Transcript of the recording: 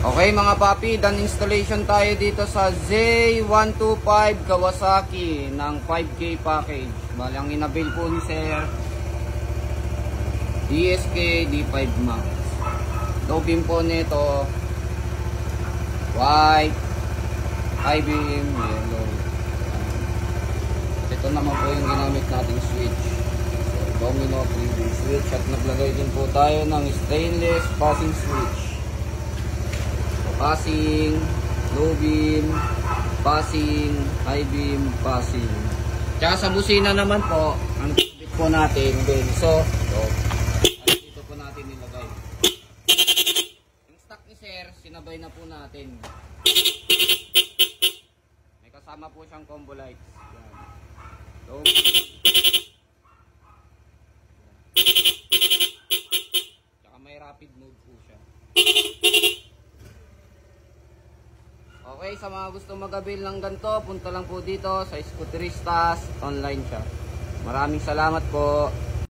Okay mga papi, done installation tayo dito sa Z125 Kawasaki ng 5K package. Bali ang inabil po ni Sir DSK D5 Max. Low beam po nito white, high beam, yellow. Ito naman po yung ginamit nating switch. So, domino 3D switch at naglagay din po tayo ng stainless passing switch. Passing, low beam, passing, high beam, passing. Tsaka sa busina naman po, ang bit po natin, benso. So, dito po natin nilagay. Yung stock ni Sir, sinabay na po natin. May kasama po siyang combo lights. Yan. Low beam. Tsaka may rapid mode po siya. Okay, sa mga gusto mag-avail ng ganito, punta lang po dito sa Scooteristas, online siya. Maraming salamat po.